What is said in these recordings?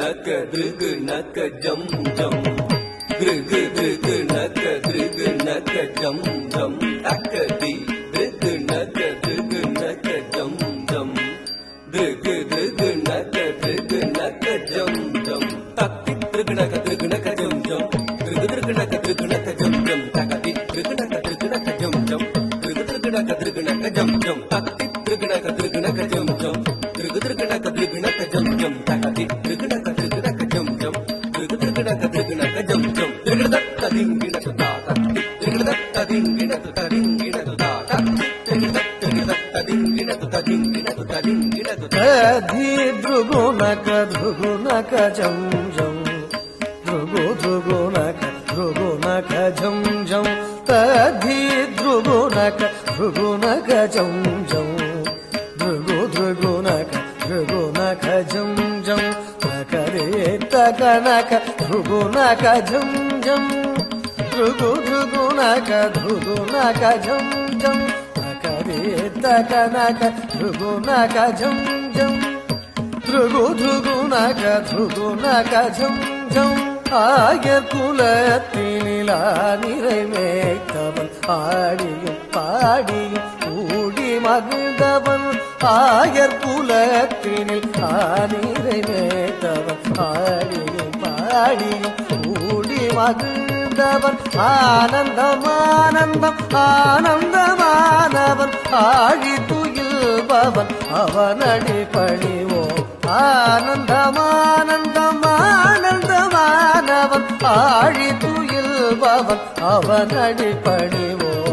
naka drigu naka jam jam drigu drigu naka drigu naka jam jam takadi drigu naka jam jam drigu drigu naka jam jam takti drigu naka jam jam drigu drigu naka jam jam takadi drigu naka jam jam drigu drigu naka jam jam takti drigu naka jam jam drigu drigu naka jam jam takadi drigu naka jam jam drigu drigu naka jam jam drigu datta dingina ta takti drigu datta dingina ta dingina ta takti drigu datta dingina ta dingina ta धी ध्रुगो नक जम जम ध्रुगो ध्रुगो नक जम जम तधी ध्रुगो नक जम जम ध्रुगो ध्रुगो नक जम जम तकरे तक नक ध्रुगो नक जम जम ध्रुगो ध्रुगो नक जम जम तकरे तक नक ध्रुगो नक जम जम ध्रुगो ध्रुगो नक जम जम ஆயர் குலத்தினிலா நிறைவேற்றவன் ஆடியும் பாடியும் கூடி மகிழ்ந்தவன் ஆயர் குலத்தினில் நிறைவேற்றவன் ஆடியும் பாடியும் கூடி மகிழ்ந்தவன் ஆனந்தம் ஆனந்தம் ஆனந்தமானவன் ஆழி துயில்பவன் அவனடி பணிவோம் ஆனந்தம் ஆனந்தம் ஆனந்தமானவன் ஆழி துயில்பவன் அவனடி பணிவோம்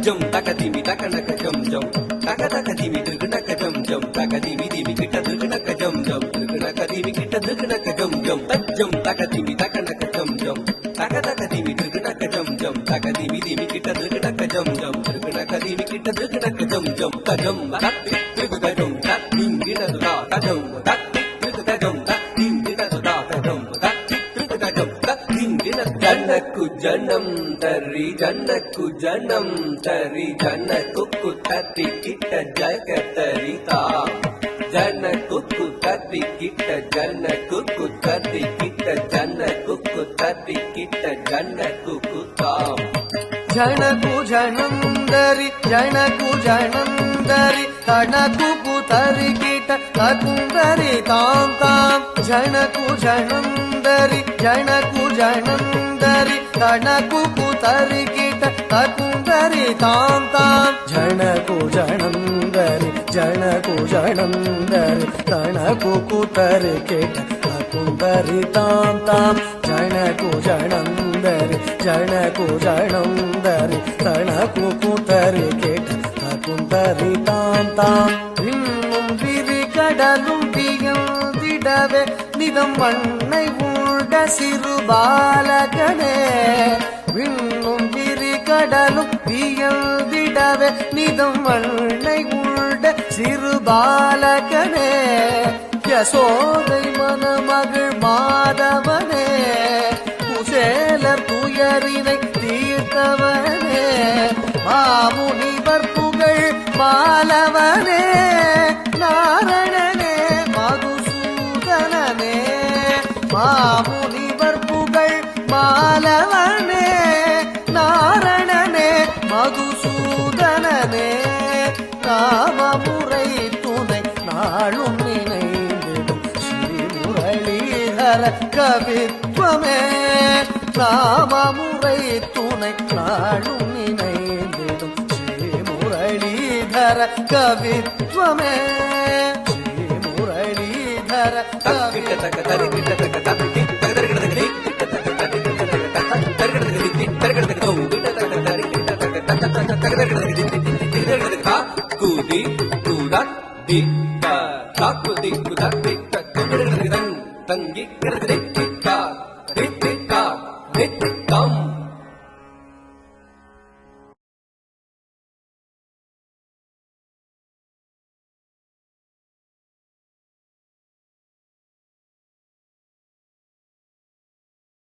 jam takadimi takanaka jam jam takadimi drgunaka jam jam takadimi dimi kitta drgunaka jam jam drgunakadimi kitta drgunaka jam jam jam takadimi takanaka jam jam takadimi drgunaka jam jam takadimi dimi kitta drgunaka jam jam drgunakadimi kitta drgunaka jam jam tajam takti drgunaka jam dingina da tajam takti drgunaka jam dingina da tajam takti drgunaka jam dingina jannaku janam tari jannaku janam tari jannaku tari kita jagatari ta jannaku tari kita jannaku tari kita jannaku tari kita jannaku ta ஜனகு ஜனந்தரி ஜனகு ஜனந்தரி தனகு புதரி கிட்ட தகுந்தரி தாம் தாம் ஜனகு ஜனந்தரி ஜனகு ஜனந்தரி தனகு புதரி கிட்ட தகுந்தரி தாம் தாம் ஜனகு ஜனந்தரி ஜனகு ஜனந்தரி தனகு புதரி கிட்ட தகுந்தரி தாம் தாம் ஜனகு ஜனந்தரி ஜனகு ஜனந்தரி தனகு புதரி கிட்ட தகுந்தரி தாம் தாம் இன்னும் விரி கடலும் வியந்திடவே நிதம் வண்ணை உண்ட சிறு பாலகனே விண்ணும் விரி கடலும் வியந்திடவே நிதம் வண்ணை உண்ட சிறு பாலகனே யசோதை மணமகள் மாதவனே குசேலர் துயரினை தீர்த்தவனே மாமுனிவர் புகழ் மாலவனே நாரணனே மதுசூதனனே மாமுனிவர் புகழ் மாலவனே நாரணனே மதுசூதனனே நாமமுறை துணை நாளும் நினைந்திடும் ஸ்ரீ முரளிதர கவித்வமே நாமமுறை துணை நாளும் நினைந்திடும் Sri Muralidhar கவித்வமே Sri Muralidhar kudi kudat di ta takudi kudat di ta tangi